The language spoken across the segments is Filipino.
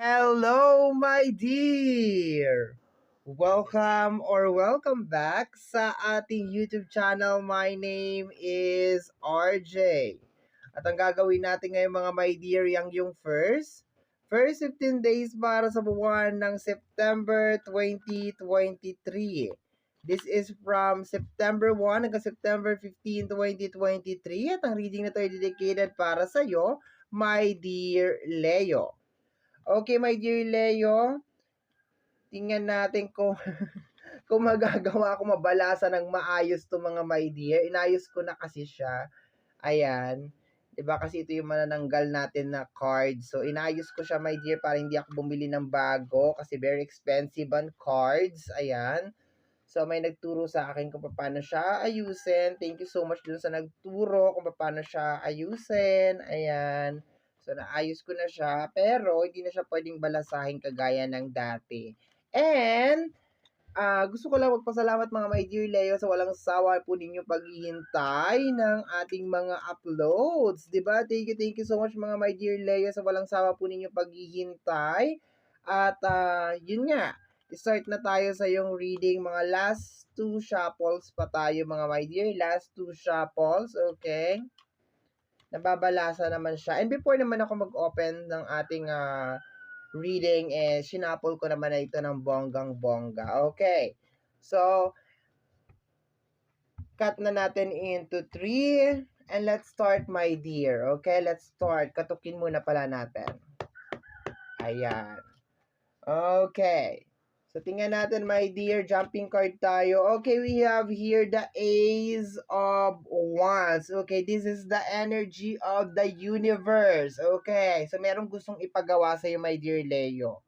Hello, my dear! Welcome back sa ating YouTube channel. My name is RJ. At ang gagawin natin ngayon mga my dear, yung first 15 days para sa buwan ng September 2023. This is from September 1 hanggang September 15, 2023. At ang reading na ito ay dedicated para sa iyo, my dear Leo. Okay, my dear Leo, tingnan natin kung kung magagawa ko mabalasa ng maayos 'to mga my dear. Inayos ko na kasi siya. Ayan. 'Di ba kasi ito yung manananggal natin na card. So inayos ko siya my dear para hindi ako bumili ng bago kasi very expensive ang cards. Ayan. So may nagturo sa akin kung paano siya ayusin. Thank you so much dun sa nagturo kung paano siya ayusin. Ayan. So naayos ko na siya pero hindi na siya pwedeng balasahin kagaya ng dati. And gusto ko lang magpasalamat mga my dear Leo sa walang sawa po ninyong paghihintay ng ating mga uploads. 'Di ba? Thank you so much mga my dear Leo sa walang sawa po ninyong paghihintay. At yun nga, start na tayo sa yung reading. Mga last two shuffles pa tayo mga my dear. Last two shuffles, okay? Nababalasa naman siya. And before naman ako mag-open ng ating reading, sinapol ko naman na ito ng bonggang-bongga. Okay. So, cut na natin into 3. And let's start, my dear. Okay, let's start. Katukin muna pala natin. Ayan. Okay. So, tingnan natin, my dear. Jumping card tayo. Okay, we have here the Ace of Wands. Okay, this is the energy of the universe. Okay, so merong gustong ipagawa sa'yo, my dear Leo.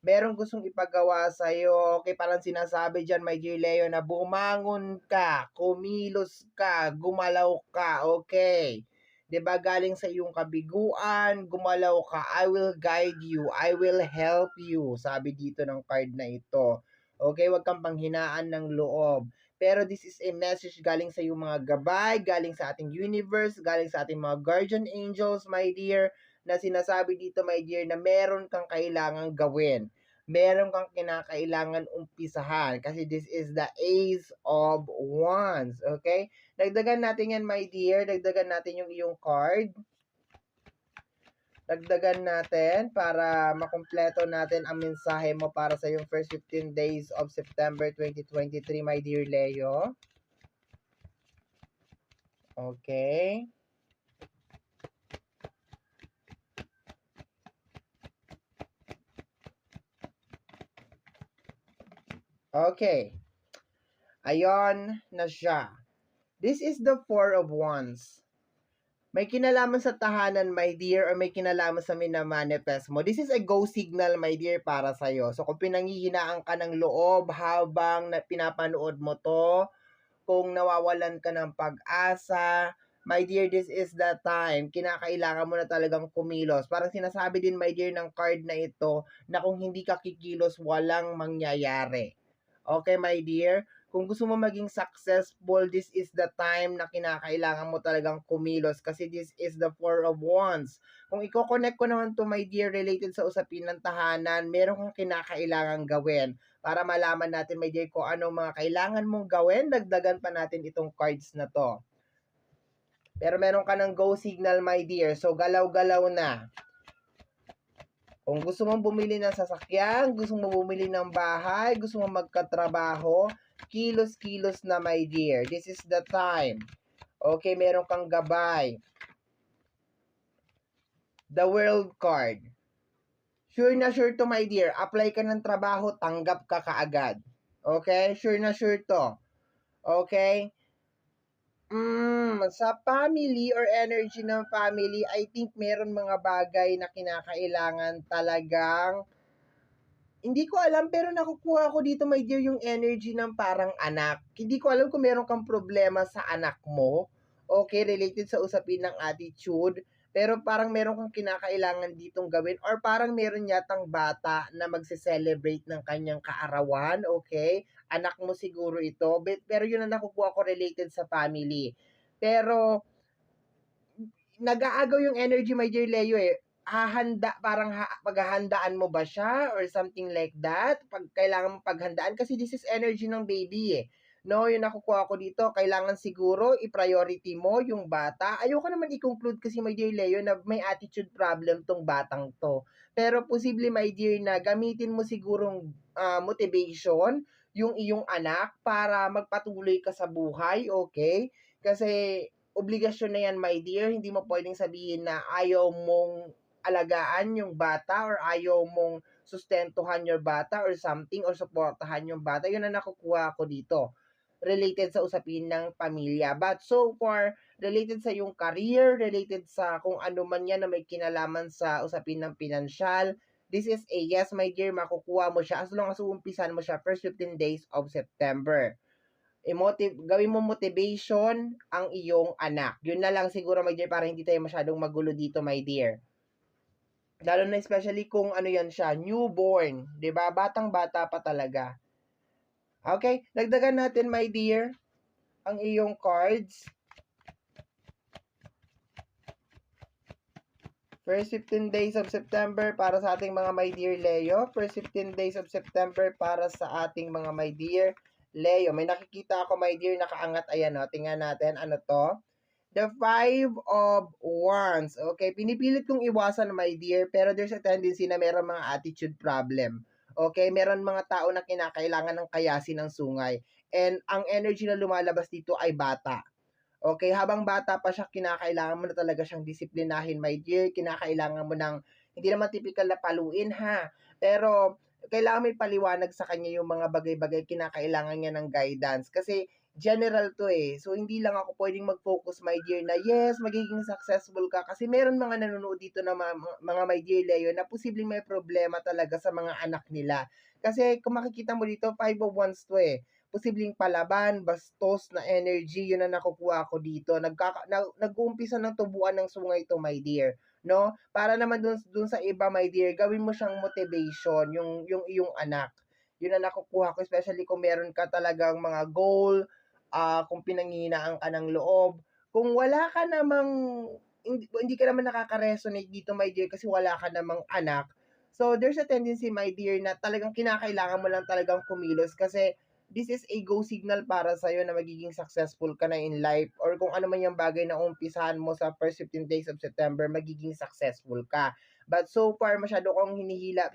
Merong gustong ipagawa sa'yo. Okay, parang sinasabi dyan, my dear Leo, na bumangon ka, kumilos ka, gumalaw ka. Okay. 'Di ba galing sa iyong kabiguan, gumalaw ka, I will guide you, I will help you, sabi dito ng card na ito. Okay, wag kang panghinaan ng loob. Pero this is a message galing sa iyong mga gabay, galing sa ating universe, galing sa ating mga guardian angels, my dear, na sinasabi dito, my dear, na meron kang kailangang gawin. Meron kang kinakailangan umpisahan kasi this is the Ace of Wands. Okay? Dagdagan natin yan, my dear. Dagdagan natin yung iyong card. Dagdagan natin para makumpleto natin ang mensahe mo para sa yung first 15 days of September 2023, my dear Leo. Okay. Okay. Ayon na siya. This is the Four of Wands. May kinalaman sa tahanan, my dear, or may kinalaman sa minamanifest mo. This is a go signal, my dear, para sa'yo. So, kung pinanghihinaan ka ng loob habang pinapanood mo to, kung nawawalan ka ng pag-asa, my dear, this is the time. Kinakailangan mo na talagang kumilos. Parang sinasabi din, my dear, ng card na ito, na kung hindi ka kikilos, walang mangyayari. Okay, my dear? Kung gusto mo maging successful, this is the time na kinakailangan mo talagang kumilos kasi this is the Four of Wands. Kung i-connect ko naman to, my dear, related sa usapin ng tahanan, meron kang kinakailangan gawin para malaman natin, my dear, kung anong mga kailangan mong gawin. Dagdagan pa natin itong cards na to. Pero meron ka ng go signal, my dear. So, galaw-galaw na. Kung gusto mong bumili ng sasakyan, gusto mong bumili ng bahay, gusto mong magkatrabaho, kilos-kilos na, my dear. This is the time. Okay, meron kang gabay. The World card. Sure na sure to, my dear. Apply ka ng trabaho, tanggap ka kaagad. Okay? Sure na sure to. Okay? Sa family or energy ng family, I think meron mga bagay na kinakailangan talagang hindi ko alam, pero nakukuha ko dito, my dear, yung energy ng parang anak. Hindi ko alam kung meron kang problema sa anak mo. Okay, related sa usapin ng attitude. Pero parang meron kang kinakailangan ditong gawin or parang meron yatang bata na magse-celebrate ng kanyang kaarawan. Okay? Anak mo siguro ito. Pero yun ang nakukuha ko related sa family. Pero nag-aagaw yung energy, my dear Leo eh. paghahandaan mo ba siya or something like that? Pag kailangan mo paghandaan kasi this is energy ng baby eh. No, yung nakukuha ko dito, kailangan siguro i-priority mo yung bata. Ayoko naman i-conclude kasi my dear Leo na may attitude problem tong batang to. Pero posible my dear na gamitin mo sigurong motivation yung iyong anak para magpatuloy ka sa buhay, okay? Kasi obligasyon na yan, my dear. Hindi mo pwedeng sabihin na ayaw mong alagaan yung bata or ayaw mong sustentuhan your bata or something or suportahan yung bata. Yun ang nakukuha ko dito related sa usapin ng pamilya. But so far, related sa yung career, related sa kung ano man yan na may kinalaman sa usapin ng pinansyal, this is a yes, my dear, makukuha mo siya as long as uumpisan mo siya first 15 days of September. Gawin mo motivation ang iyong anak. Yun na lang siguro, my dear, para hindi tayo masyadong magulo dito, my dear. Lalo na especially kung ano yan siya, newborn, 'di ba? Batang-bata pa talaga. Okay, dagdagan natin, my dear, ang iyong cards. First 15 days of September para sa ating mga my dear Leo. First 15 days of September para sa ating mga my dear Leo. May nakikita ako, my dear, nakaangat. Ayan o, tingnan natin. Ano to? The Five of Wands. Okay, pinipilit kong iwasan, my dear, pero there's a tendency na meron mga attitude problem. Okay, meron mga tao na kinakailangan ng kayasin ng sungay. And ang energy na lumalabas dito ay bata. Okay, habang bata pa siya, kinakailangan mo na talaga siyang disiplinahin, my dear. Kinakailangan mo ng, hindi naman typical na paluin, ha? Pero, kailangan may paliwanag sa kanya yung mga bagay-bagay, kinakailangan niya ng guidance. Kasi, general to eh. So, hindi lang ako pwedeng mag-focus, my dear, na yes, magiging successful ka. Kasi meron mga nanonood dito na mga my dear Leo na posibleng may problema talaga sa mga anak nila. Kasi, kung makikita mo dito, 5 of Wands to eh. Posibleng palaban, bastos na energy, yun ang nakukuha ko dito. Nag-uumpisa ng tubuan ng sungay to, my dear. No? Para naman dun sa iba, my dear, gawin mo siyang motivation, yung iyong anak. Yun ang nakukuha ko, especially kung meron ka talagang mga goal, kung pinanghihinaan ka ng loob. Kung wala ka namang, hindi ka naman nakaka-resonate dito, my dear, kasi wala ka namang anak. So, there's a tendency, my dear, na talagang kinakailangan mo lang talagang kumilos kasi this is a go signal para sa'yo na magiging successful ka na in life or kung ano man yung bagay na umpisahan mo sa first 15 days of September, magiging successful ka. But so far, masyado akong hinihila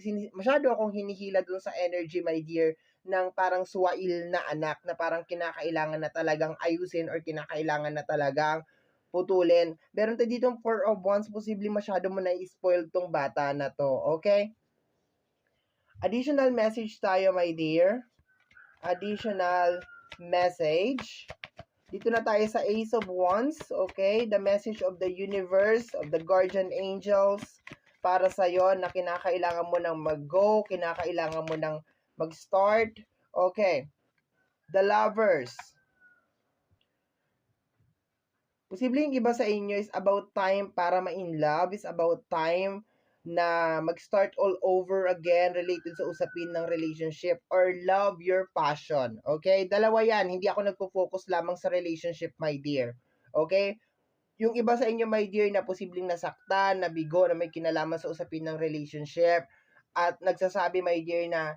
dun sa energy, my dear, ng parang suwail na anak na parang kinakailangan na talagang ayusin or kinakailangan na talagang putulin. Meron tayo ditong 4 of Wands, posible masyado mo na i-spoil tong bata na to, okay? Additional message tayo, my dear. Additional message. Dito na tayo sa Ace of Wands, okay? The message of the universe, of the guardian angels, para sa'yo na kinakailangan mo nang mag-go, kinakailangan mo nang mag-start. Okay. The Lovers. Posibleng iba sa inyo is about time para ma-in love, is about time na mag-start all over again related sa usapin ng relationship or love your passion. Okay? Dalawa yan. Hindi ako nagpo-focus lamang sa relationship, my dear. Okay? Yung iba sa inyo, my dear, na posibleng nasaktan, nabigo, na may kinalaman sa usapin ng relationship at nagsasabi, my dear, na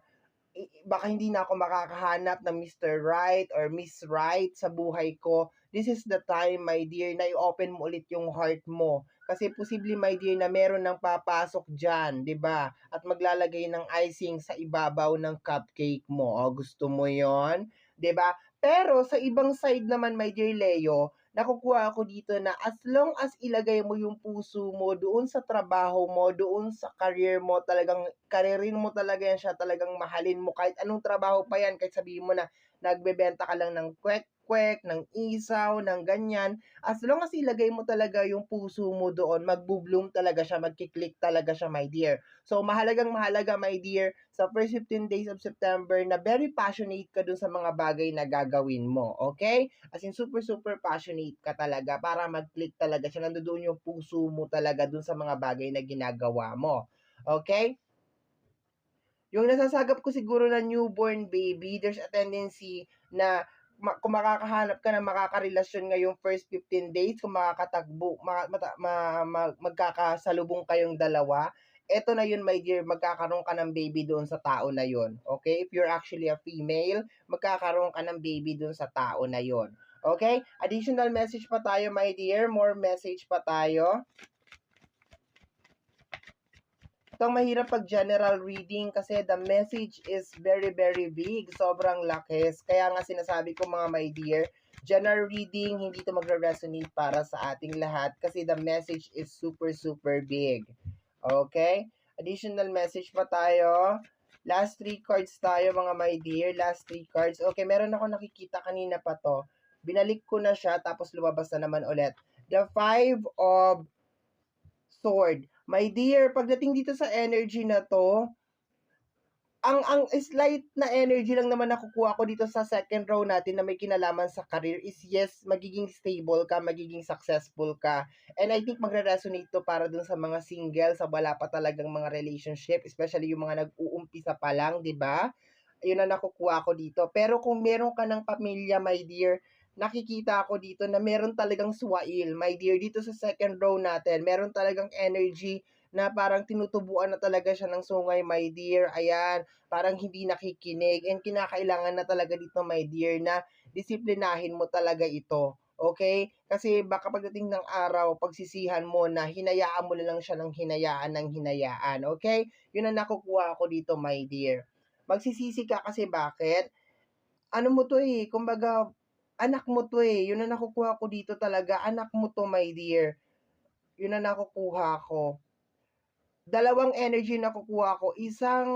baka hindi na ako makakahanap ng Mr. Right or Miss Right sa buhay ko. This is the time, my dear, na i-open mo ulit yung heart mo. Kasi posible, my dear, na meron nang papasok dyan, di ba? At maglalagay ng icing sa ibabaw ng cupcake mo. O, gusto mo yon, di ba? Pero sa ibang side naman, my dear Leo, nakukuha ako dito na as long as ilagay mo yung puso mo doon sa trabaho mo, doon sa career mo, talagang karirin mo talaga yan siya, talagang mahalin mo kahit anong trabaho pa yan, kahit sabihin mo na nagbebenta ka lang ng kwek-kwek, ng isaw, ng ganyan, as long as ilagay mo talaga yung puso mo doon, magbo-bloom talaga siya, magkiklik talaga siya, my dear. So, mahalagang mahalaga, my dear, sa first 15 days of September na very passionate ka dun sa mga bagay na gagawin mo, okay? As in, super, super passionate ka talaga para mag-click talaga siya. Nandoon yung puso mo talaga dun sa mga bagay na ginagawa mo. Okay? Yung nasasagap ko siguro na newborn baby, there's a tendency na kung makakahanap ka ng makakarelasyon ngayong first 15 days, kung makakatagbo, magkakasalubong kayong dalawa, eto na yun, my dear, magkakaroon ka ng baby doon sa tao na yun. Okay? If you're actually a female, magkakaroon ka ng baby doon sa tao na yun. Okay? Additional message pa tayo, my dear. More message pa tayo. Itong mahirap pag general reading kasi the message is very, very big. Sobrang laki. Kaya nga sinasabi ko mga my dear, general reading, hindi ito magre-resonate para sa ating lahat kasi the message is super, super big. Okay? Additional message pa tayo. Last 3 cards tayo mga my dear. Last 3 cards. Okay, meron ako nakikita kanina pa to. Binalik ko na siya tapos lumabas na naman ulit. The 5 of Sword. My dear, pagdating dito sa energy na to, ang slight na energy lang naman nakukuha ko dito sa second row natin na may kinalaman sa career is yes, magiging stable ka, magiging successful ka. And I think magre-resonate to para dun sa mga single, sa wala pa talagang mga relationship, especially yung mga nag-uumpisa pa lang, di ba? Ayun na nakukuha ko dito. Pero kung meron ka ng pamilya, my dear, nakikita ako dito na meron talagang swail, my dear, dito sa second row natin. Meron talagang energy na parang tinutubuan na talaga siya ng sungay, my dear. Ayan, parang hindi nakikinig. And kinakailangan na talaga dito, my dear, na disiplinahin mo talaga ito. Okay? Kasi baka pagdating ng araw, pagsisihan mo na hinayaan mo na lang siya ng hinayaan. Okay? Yun ang nakukuha ko dito, my dear. Magsisisi ka kasi bakit? Ano mo to eh, kumbaga, anak mo to eh. Yun ang nakukuha ko dito talaga. Anak mo to, my dear. Yun ang nakukuha ko. Dalawang energy na kukuha ko, isang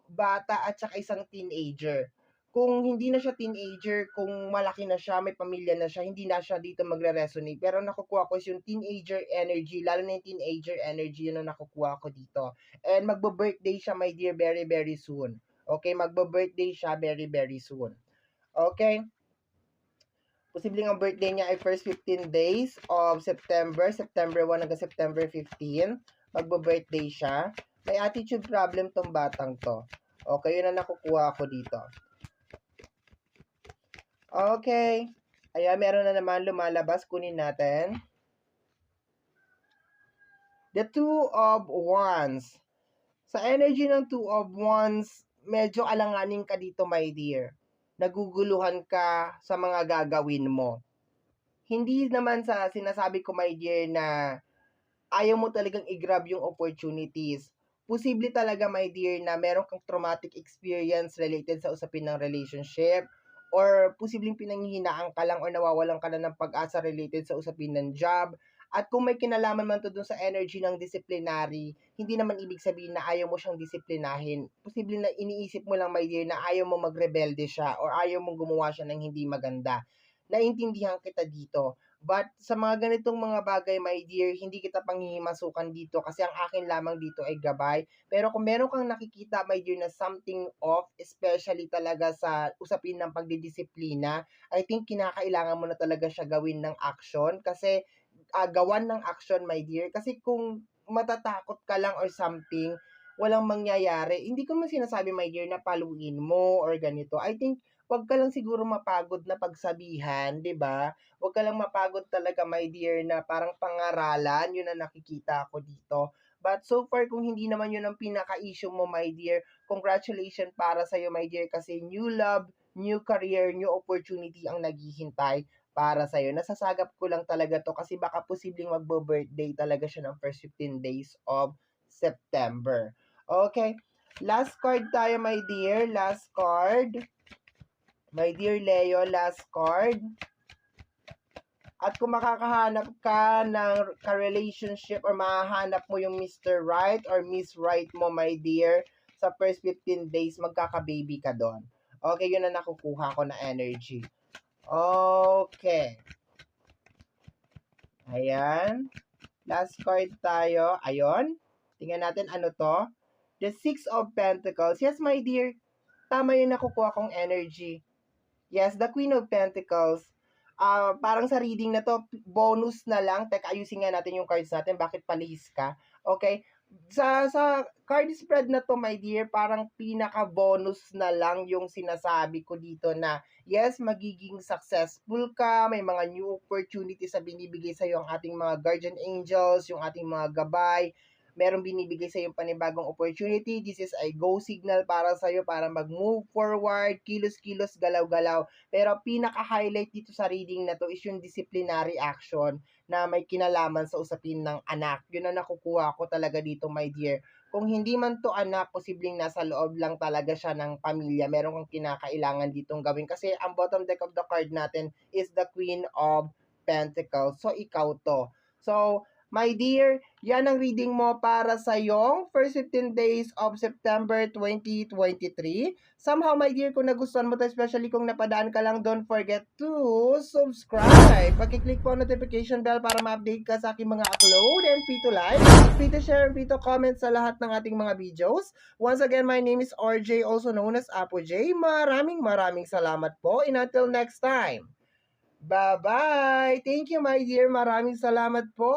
bata at saka isang teenager. Kung hindi na siya teenager, kung malaki na siya, may pamilya na siya, hindi na siya dito magre-resonate. Pero nakukuha ko is yung teenager energy, lalo na yung teenager energy, yun ang nakukuha ko dito. And magbo-birthday siya, my dear, very, very soon. Okay, magbo-birthday siya very, very soon. Okay? Posibleng ang birthday niya ay first 15 days of September, September 1 hanggang September 15. Magbo-birthday siya. May attitude problem tong batang to. Okay, yun ang nakukuha ko dito. Okay. Ayan, meron na naman lumalabas. Kunin natin. The Two of Wands. Sa energy ng Two of Wands, medyo alanganin ka dito, my dear. Naguguluhan ka sa mga gagawin mo. Hindi naman sa sinasabi ko, my dear, na ayaw mo talagang i-grab yung opportunities. Posible talaga, my dear, na meron kang traumatic experience related sa usapin ng relationship or posibleng pinanghihinaan ka lang or nawawalan ka na ng pag-asa related sa usapin ng job. At kung may kinalaman man to dun sa energy ng disciplinary, hindi naman ibig sabihin na ayaw mo siyang disiplinahin. Posible na iniisip mo lang, my dear, na ayaw mo magrebelde siya or ayaw mong gumawa siya ng hindi maganda. Naintindihan kita dito. But sa mga ganitong mga bagay, my dear, hindi kita panghihimasukan dito kasi ang akin lamang dito ay gabay. Pero kung meron kang nakikita, my dear, na something off, especially talaga sa usapin ng pagdidisiplina, I think kinakailangan mo na talaga siya gawin ng action kasi gawan ng action, my dear. Kasi kung matatakot ka lang or something, walang mangyayari. Hindi ko man sinasabi, my dear, na paluin mo or ganito. I think wag ka lang siguro mapagod na pagsabihan, 'di ba? Wag ka lang mapagod talaga, my dear, na parang pangaralan, 'yun ang nakikita ko dito. But so far, kung hindi naman 'yun ang pinaka-issue mo, my dear, congratulations para sa iyo, my dear, kasi new love, new career, new opportunity ang naghihintay para sa iyo. Nasasagap ko lang talaga 'to kasi baka posibleng magbo-birthday talaga siya ng first 15 days of September. Okay? Last card tayo, my dear. Last card. My dear Leo, last card. At kung makakahanap ka ng ka-relationship or mahahanap mo yung Mr. Right or Miss Right mo, my dear, sa first 15 days, magkaka-baby ka doon. Okay, yun na nakukuha ko na energy. Okay. Ayan. Last card tayo. Ayun. Tingnan natin ano to. The Six of Pentacles. Yes, my dear. Tama yung nakukuha kong energy. Yes, the Queen of Pentacles. Parang sa reading na to, bonus na lang. Teka, ayusin nga natin yung cards natin. Bakit palihis ka? Okay? Sa card spread na 'to, my dear, parang pinaka-bonus na lang yung sinasabi ko dito na, yes, magiging successful ka, may mga new opportunities na binibigay sa'yo ang ating mga guardian angels, yung ating mga gabay, merong binibigay sa'yong panibagong opportunity. This is a go signal para sa'yo para mag-move forward, kilos-kilos, galaw-galaw. Pero pinaka-highlight dito sa reading na 'to is yung disciplinary action na may kinalaman sa usapin ng anak. Yun ang nakukuha ko talaga dito, my dear. Kung hindi man to anak, posibleng nasa loob lang talaga siya ng pamilya. Meron kang kinakailangan ditong gawin. Kasi ang bottom deck of the card natin is the Queen of Pentacles. So, ikaw to. So, my dear, yan ang reading mo para sa yung first 15 days of September 2023. Somehow, my dear, kung nagustuhan mo to, especially kung napadaan ka lang, don't forget to subscribe. Pag-click po ang notification bell para ma-update ka sa aking mga upload, and free to like, free to share, and free to comment sa lahat ng ating mga videos. Once again, my name is RJ, also known as Apo J. Maraming salamat po, and until next time. Bye-bye! Thank you, my dear. Maraming salamat po.